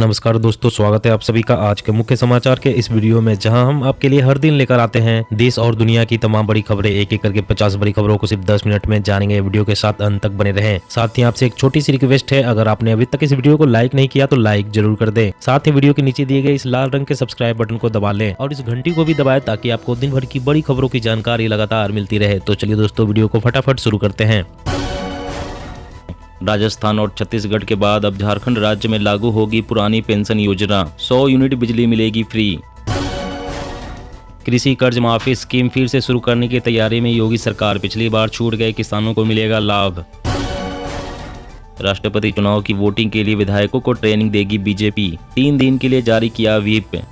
नमस्कार दोस्तों, स्वागत है आप सभी का आज के मुख्य समाचार के इस वीडियो में, जहां हम आपके लिए हर दिन लेकर आते हैं देश और दुनिया की तमाम बड़ी खबरें। एक एक करके 50 बड़ी खबरों को सिर्फ 10 मिनट में जानेंगे। वीडियो के साथ अंत तक बने रहें। साथ ही आपसे एक छोटी सी रिक्वेस्ट है, अगर आपने अभी तक इस वीडियो को लाइक नहीं किया तो लाइक जरूर कर दें। साथ ही वीडियो के नीचे दिए गए इस लाल रंग के सब्सक्राइब बटन को दबा लें और इस घंटी को भी दबाएं, ताकि आपको दिन भर की बड़ी खबरों की जानकारी लगातार मिलती रहे। तो चलिए दोस्तों, वीडियो को फटाफट शुरू करते हैं। राजस्थान और छत्तीसगढ़ के बाद अब झारखंड राज्य में लागू होगी पुरानी पेंशन योजना। 100 यूनिट बिजली मिलेगी फ्री। कृषि कर्ज माफी स्कीम फिर से शुरू करने की तैयारी में योगी सरकार। पिछली बार छूट गए किसानों को मिलेगा लाभ। राष्ट्रपति चुनाव की वोटिंग के लिए विधायकों को ट्रेनिंग देगी बीजेपी। 3 दिन के लिए जारी किया व्हिप।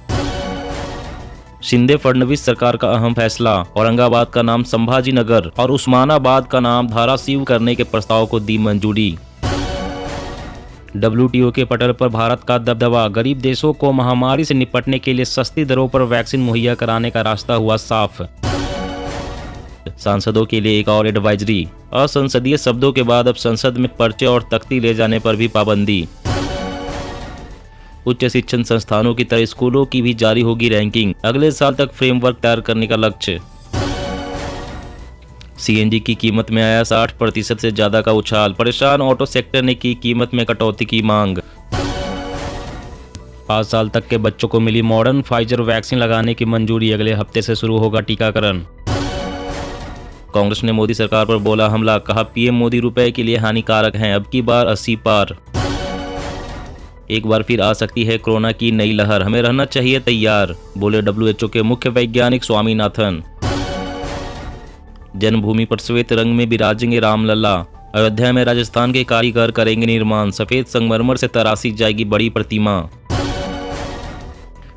शिंदे फडणवीस सरकार का अहम फैसला। औरंगाबाद का नाम संभाजी नगर और उस्मानाबाद का नाम धाराशिव करने के प्रस्ताव को दी मंजूरी। WTO के पटल पर भारत का दबदबा। गरीब देशों को महामारी से निपटने के लिए सस्ती दरों पर वैक्सीन मुहैया कराने का रास्ता हुआ साफ। सांसदों के लिए एक और एडवाइजरी। असंसदीय शब्दों के बाद अब संसद में पर्चे और तख्ती ले जाने पर भी पाबंदी। उच्च शिक्षण संस्थानों की तरह स्कूलों की भी जारी होगी रैंकिंग। अगले साल तक फ्रेमवर्क तैयार करने का लक्ष्य। CNG की कीमत में आया 60% से ज्यादा का उछाल। परेशान ऑटो सेक्टर ने की कीमत में कटौती की मांग। 5 साल तक के बच्चों को मिली मॉडर्न फाइजर वैक्सीन लगाने की मंजूरी। अगले हफ्ते से शुरू होगा टीकाकरण। कांग्रेस ने मोदी सरकार पर बोला हमला। कहा PM मोदी रुपए के लिए हानिकारक हैं। अब की बार 80 पार। एक बार फिर आ सकती है कोरोना की नई लहर, हमें रहना चाहिए तैयार, बोले WHO के मुख्य वैज्ञानिक स्वामीनाथन। जन्मभूमि पर श्वेत रंग में विराजेंगे रामलला। अयोध्या में राजस्थान के कारीगर करेंगे निर्माण। सफेद संगमरमर से तराशी जाएगी बड़ी प्रतिमा।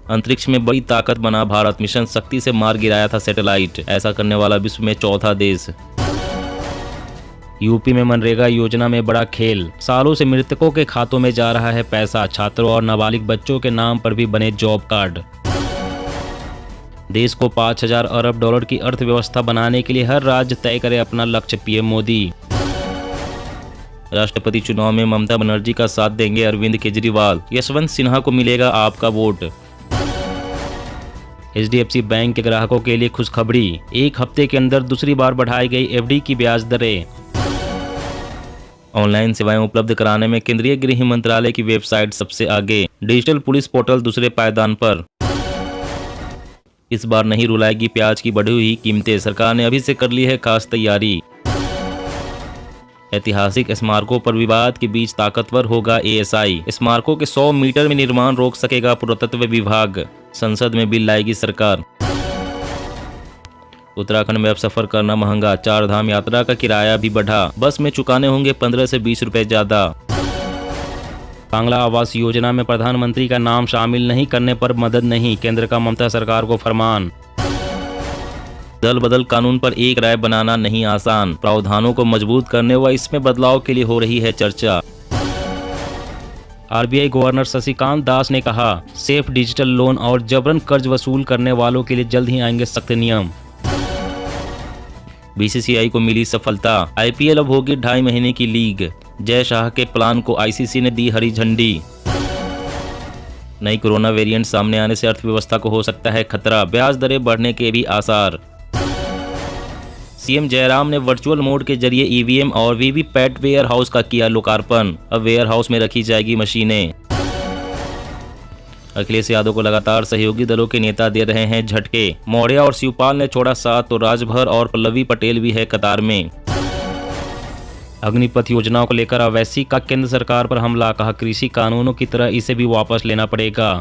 अंतरिक्ष में बड़ी ताकत बना भारत। मिशन शक्ति से मार गिराया था सैटेलाइट। ऐसा करने वाला विश्व में चौथा देश। यूपी में मनरेगा योजना में बड़ा खेल। सालों से मृतकों के खातों में जा रहा है पैसा। छात्रों और नाबालिग बच्चों के नाम पर भी बने जॉब कार्ड। देश को 5000 अरब डॉलर की अर्थव्यवस्था बनाने के लिए हर राज्य तय करे अपना लक्ष्य, PM मोदी। राष्ट्रपति चुनाव में ममता बनर्जी का साथ देंगे अरविंद केजरीवाल। यशवंत सिन्हा को मिलेगा आपका वोट। HDFC बैंक के ग्राहकों के लिए खुशखबरी। 1 हफ्ते के अंदर दूसरी बार बढ़ाई गई FD की ब्याज दरें। ऑनलाइन सेवाएं उपलब्ध कराने में केंद्रीय गृह मंत्रालय की वेबसाइट सबसे आगे। डिजिटल पुलिस पोर्टल दूसरे पायदान पर। इस बार नहीं रुलाएगी प्याज की बढ़ी हुई कीमतें। सरकार ने अभी से कर ली है खास तैयारी। ऐतिहासिक स्मारकों पर विवाद के बीच ताकतवर होगा ASI। स्मारकों के 100 मीटर में निर्माण रोक सकेगा पुरातत्व विभाग। संसद में बिल लाएगी सरकार। उत्तराखंड में अब सफर करना महंगा। 4 धाम यात्रा का किराया भी बढ़ा। बस में चुकाने होंगे 15 से 20 रुपए ज्यादा। बांग्ला आवास योजना में प्रधानमंत्री का नाम शामिल नहीं करने पर मदद नहीं। केंद्र का ममता सरकार को फरमान। दल बदल कानून पर एक राय बनाना नहीं आसान। प्रावधानों को मजबूत करने व इसमें बदलाव के लिए हो रही है चर्चा। RBI गवर्नर शशिकांत दास ने कहा सेफ डिजिटल लोन और जबरन कर्ज वसूल करने वालों के लिए जल्द ही आएंगे सख्त नियम। BCCI को मिली सफलता। IPL अब होगी 2.5 महीने की लीग। जय शाह के प्लान को ICC ने दी हरी झंडी। नई कोरोना वेरिएंट सामने आने से अर्थव्यवस्था को हो सकता है खतरा। ब्याज दरें बढ़ने के भी आसार। CM जयराम ने वर्चुअल मोड के जरिए EVM और VVPAT वेयर हाउस का किया लोकार्पण। अब वेयर हाउस में रखी जाएगी मशीनें। अखिलेश यादव को लगातार सहयोगी दलों के नेता दे रहे हैं झटके। मौर्य और शिवपाल ने छोड़ा साथ तो राजभर और पल्लवी पटेल भी है कतार में। अग्निपथ योजनाओं को लेकर अवैसी का केंद्र सरकार पर हमला। कहा कृषि कानूनों की तरह इसे भी वापस लेना पड़ेगा।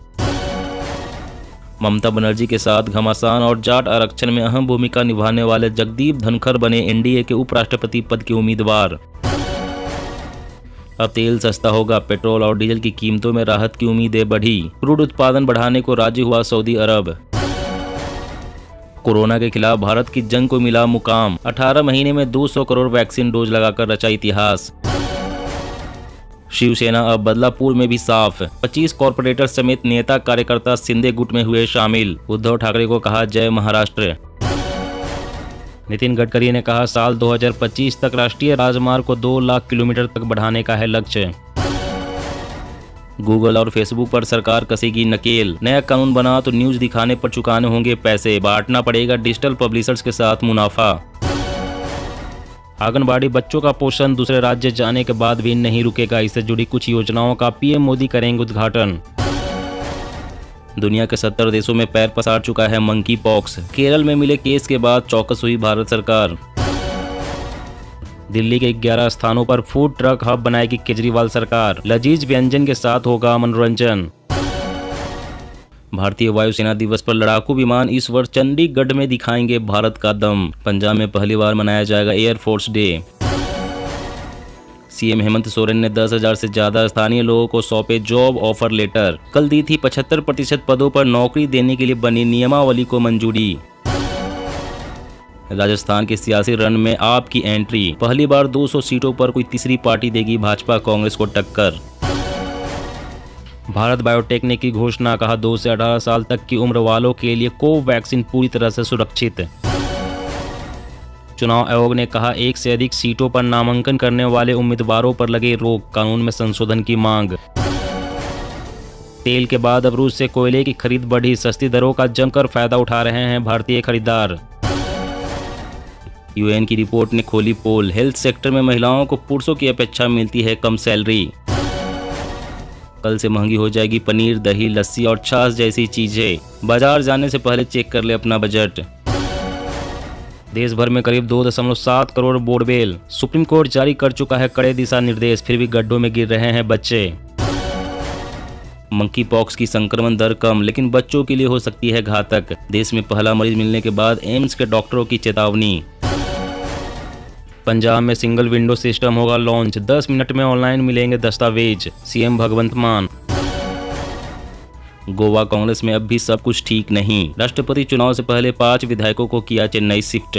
ममता बनर्जी के साथ घमासान और जाट आरक्षण में अहम भूमिका निभाने वाले जगदीप धनखड़ बने NDA के उपराष्ट्रपति पद के उम्मीदवार। अब तेल सस्ता होगा। पेट्रोल और डीजल की कीमतों में राहत की उम्मीदें बढ़ी। क्रूड उत्पादन बढ़ाने को राजी हुआ सऊदी अरब। कोरोना के खिलाफ भारत की जंग को मिला मुकाम। 18 महीने में 200 करोड़ वैक्सीन डोज लगाकर रचा इतिहास। शिवसेना अब बदलापुर में भी साफ। 25 कॉर्पोरेटर समेत नेता कार्यकर्ता शिंदे गुट में हुए शामिल। उद्धव ठाकरे को कहा जय महाराष्ट्र। नितिन गडकरी ने कहा साल 2025 तक राष्ट्रीय राजमार्ग को 2 लाख किलोमीटर तक बढ़ाने का है लक्ष्य। गूगल और फेसबुक पर सरकार कसेगी नकेल। नया कानून बना तो न्यूज दिखाने पर चुकाने होंगे पैसे, बांटना पड़ेगा डिजिटल पब्लिशर्स के साथ मुनाफा। आंगनबाड़ी बच्चों का पोषण दूसरे राज्य जाने के बाद भी नहीं रुकेगा। इससे जुड़ी कुछ योजनाओं का पीएम मोदी करेंगे उद्घाटन। दुनिया के 70 देशों में पैर पसार चुका है मंकी पॉक्स। केरल में मिले केस के बाद चौकस हुई भारत सरकार। दिल्ली के 11 स्थानों पर फूड ट्रक हब बनाएगी केजरीवाल सरकार। लजीज व्यंजन के साथ होगा मनोरंजन। भारतीय वायुसेना दिवस पर लड़ाकू विमान इस वर्ष चंडीगढ़ में दिखाएंगे भारत का दम। पंजाब में पहली बार मनाया जाएगा air force day. CM Hemant Soren ने 10,000 से ज्यादा स्थानीय लोगों को सौंपे जॉब ऑफर लेटर। कल दी थी 75% पदों पर नौकरी देने के लिए बनी नियमावली को मंजूरी। राजस्थान के सियासी रण में आप की एंट्री। पहली बार 200 सीटों पर कोई तीसरी पार्टी देगी भाजपा कांग्रेस को टक्कर। भारत बायोटेक ने की घोषणा, कहा 2 से 18 साल तक की उम्र वालों के लिए कोवैक्सीन पूरी तरह से सुरक्षित। चुनाव आयोग ने कहा 1 से अधिक सीटों पर नामांकन करने वाले उम्मीदवारों पर लगे रोक, कानून में संशोधन की मांग। तेल के बाद अब रूस से कोयले की खरीद बढ़ी, सस्ती दरों का जमकर फायदा उठा रहे हैं भारतीय खरीदार। यूएन की रिपोर्ट ने खोली पोल, हेल्थ सेक्टर में महिलाओं को पुरुषों की अपेक्षा मिलती है कम सैलरी। कल से महंगी हो जाएगी पनीर, दही, लस्सी और छाछ जैसी चीजें। बाजार जाने से पहले चेक कर ले अपना बजट। देश भर में करीब 2.7 करोड़ बोरवेल। सुप्रीम कोर्ट जारी कर चुका है कड़े दिशा निर्देश, फिर भी गड्ढों में गिर रहे हैं बच्चे। मंकी पॉक्स की संक्रमण दर कम, लेकिन बच्चों के लिए हो सकती है घातक। देश में पहला मरीज मिलने के बाद एम्स के डॉक्टरों की चेतावनी। पंजाब में सिंगल विंडो सिस्टम होगा लॉन्च, 10 मिनट में ऑनलाइन मिलेंगे दस्तावेज, सीएम भगवंत मान। गोवा कांग्रेस में अब भी सब कुछ ठीक नहीं। राष्ट्रपति चुनाव से पहले 5 विधायकों को किया चेन्नई शिफ्ट।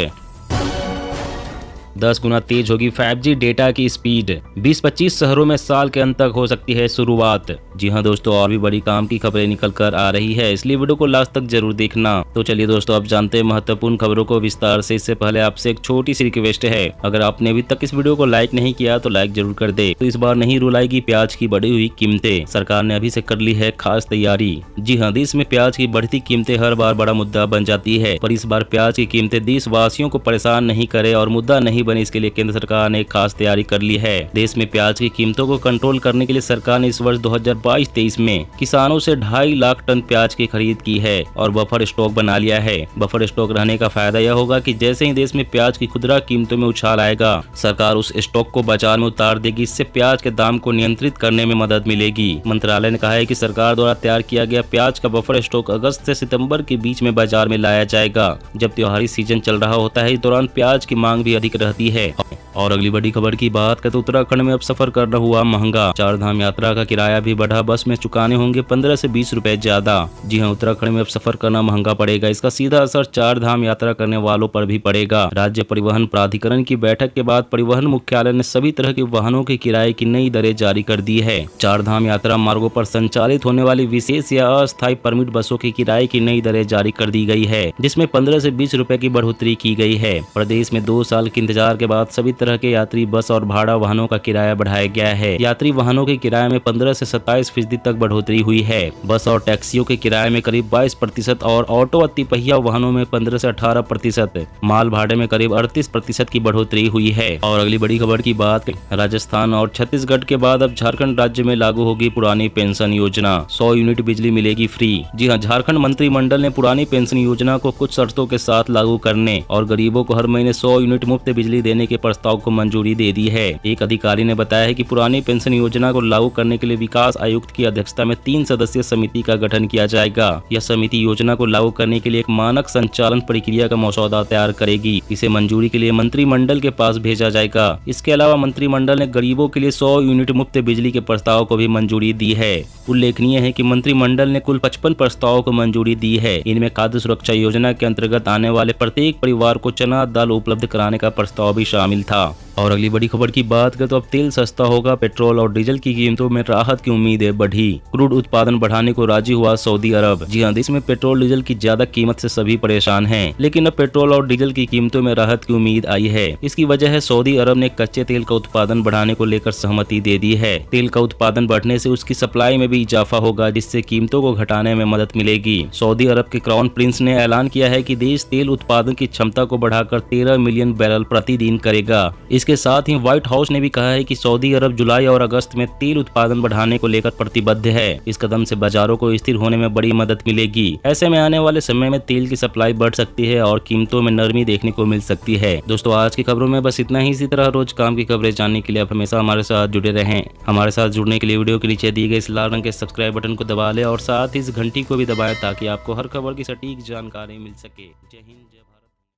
10 गुना तेज होगी 5G डेटा की स्पीड। 20-25 शहरों में साल के अंत तक हो सकती है शुरुआत। जी हां दोस्तों, और भी बड़ी काम की खबरें निकल कर आ रही है, इसलिए वीडियो को लास्ट तक जरूर देखना। तो चलिए दोस्तों, अब जानते हैं महत्वपूर्ण खबरों को विस्तार से। इससे पहले आपसे एक छोटी सी रिक्वेस्ट है, अगर आपने अभी तक इस वीडियो को लाइक नहीं किया तो लाइक जरूर कर दे। तो इस बार नहीं रुलाएगी प्याज की बढ़ी हुई कीमतें। सरकार ने अभी से कर ली है खास तैयारी। जी हाँ, देश में प्याज की बढ़ती कीमतें हर बार बड़ा मुद्दा बन जाती है, पर इस बार प्याज की कीमतें देशवासियों को परेशान नहीं करे और मुद्दा नहीं बने, इसके लिए केंद्र सरकार ने खास तैयारी कर ली है। देश में प्याज की कीमतों को कंट्रोल करने के लिए सरकार ने इस वर्ष 2022-23 में किसानों से 2.5 लाख टन प्याज की खरीद की है और बफर स्टॉक बना लिया है। बफर स्टॉक रहने का फायदा यह होगा कि जैसे ही देश में प्याज की खुदरा कीमतों में उछाल आएगा, सरकार उस स्टॉक को बाजार में उतार देगी। इससे प्याज के दाम को नियंत्रित करने में मदद मिलेगी। मंत्रालय ने कहा है कि सरकार द्वारा तैयार किया गया प्याज का बफर स्टॉक अगस्त से सितंबर के बीच में बाजार में लाया जाएगा। जब त्योहारी सीजन चल रहा होता है, इस दौरान प्याज की मांग भी अधिक रहती है। और अगली बड़ी खबर की बात करें तो उत्तराखंड में अब सफर करना हुआ महंगा। 4 धाम यात्रा का किराया भी बढ़ा, बस में चुकाने होंगे 15 से 20 रुपए ज्यादा। जी हां, उत्तराखंड में अब सफर करना महंगा पड़ेगा। इसका सीधा असर 4 धाम यात्रा करने वालों पर भी पड़ेगा। राज्य परिवहन प्राधिकरण की बैठक के बाद परिवहन मुख्यालय ने सभी तरह के वाहनों के किराए की नई दरें जारी कर दी है। 4 धाम यात्रा मार्गों पर संचालित होने वाली विशेष या अस्थायी परमिट बसों के किराए की नई दरें जारी कर दी गई है, जिसमें 15 से 20 रुपए की बढ़ोतरी की गई है। प्रदेश में 2 साल के इंतजार के बाद सभी तरह के यात्री बस और भाड़ा वाहनों का किराया बढ़ाया गया है। यात्री वाहनों के किराए में 15 से 27% तक बढ़ोतरी हुई है। बस और टैक्सियों के किराए में करीब 22% और ऑटो और तिपहिया वाहनों में 15 से 18%, माल भाड़े में करीब 38% की बढ़ोतरी हुई है। और अगली बड़ी खबर की बात, राजस्थान और छत्तीसगढ़ के बाद अब झारखंड राज्य में लागू होगी पुरानी पेंशन योजना। 100 यूनिट बिजली मिलेगी फ्री। जी हाँ, झारखंड मंत्रिमंडल ने पुरानी पेंशन योजना को कुछ शर्तों के साथ लागू करने और गरीबों को हर महीने 100 यूनिट मुफ्त बिजली देने के प्रस्ताव को मंजूरी दे दी है। एक अधिकारी ने बताया है कि पुरानी पेंशन योजना को लागू करने के लिए विकास आयुक्त की अध्यक्षता में 3 सदस्यीय समिति का गठन किया जाएगा। यह समिति योजना को लागू करने के लिए एक मानक संचालन प्रक्रिया का मसौदा तैयार करेगी। इसे मंजूरी के लिए मंत्रिमंडल के पास भेजा जाएगा। इसके अलावा मंत्रिमंडल ने गरीबों के लिए 100 यूनिट मुफ्त बिजली के प्रस्ताव को भी मंजूरी दी है। उल्लेखनीय है कि मंत्रिमंडल ने कुल 55 प्रस्तावों को मंजूरी दी है। इनमें खाद्य सुरक्षा योजना के अंतर्गत आने वाले प्रत्येक परिवार को चना दाल उपलब्ध कराने का प्रस्ताव प्रस्ताव भी शामिल था। और अगली बड़ी खबर की बात करें तो अब तेल सस्ता होगा, पेट्रोल और डीजल की कीमतों में राहत की उम्मीदें बढ़ी। क्रूड उत्पादन बढ़ाने को राजी हुआ सऊदी अरब। जी हां, देश में पेट्रोल डीजल की ज्यादा कीमत से सभी परेशान हैं, लेकिन अब पेट्रोल और डीजल की कीमतों में राहत की उम्मीद आई है। इसकी वजह है सऊदी अरब ने कच्चे तेल का उत्पादन बढ़ाने को लेकर सहमति दे दी है। तेल का उत्पादन बढ़ने से उसकी सप्लाई में भी इजाफा होगा, जिससे कीमतों को घटाने में मदद मिलेगी। सऊदी अरब के क्राउन प्रिंस ने ऐलान किया है कि देश तेल उत्पादन की क्षमता को बढ़ाकर 13 मिलियन बैरल प्रतिदिन करेगा। इसके साथ ही व्हाइट हाउस ने भी कहा है कि सऊदी अरब जुलाई और अगस्त में तेल उत्पादन बढ़ाने को लेकर प्रतिबद्ध है। इस कदम से बाजारों को स्थिर होने में बड़ी मदद मिलेगी। ऐसे में आने वाले समय में तेल की सप्लाई बढ़ सकती है और कीमतों में नरमी देखने को मिल सकती है। दोस्तों, आज की खबरों में बस इतना ही। इसी तरह रोज काम की खबरें जानने के लिए आप हमेशा हमारे साथ जुड़े रहें। हमारे साथ जुड़ने के लिए वीडियो के नीचे दिए गए इस लाल रंग के सब्सक्राइब बटन को दबा लें और साथ ही इस घंटी को भी दबाएं ताकि आपको हर खबर की सटीक जानकारी मिल सके। जय हिंद।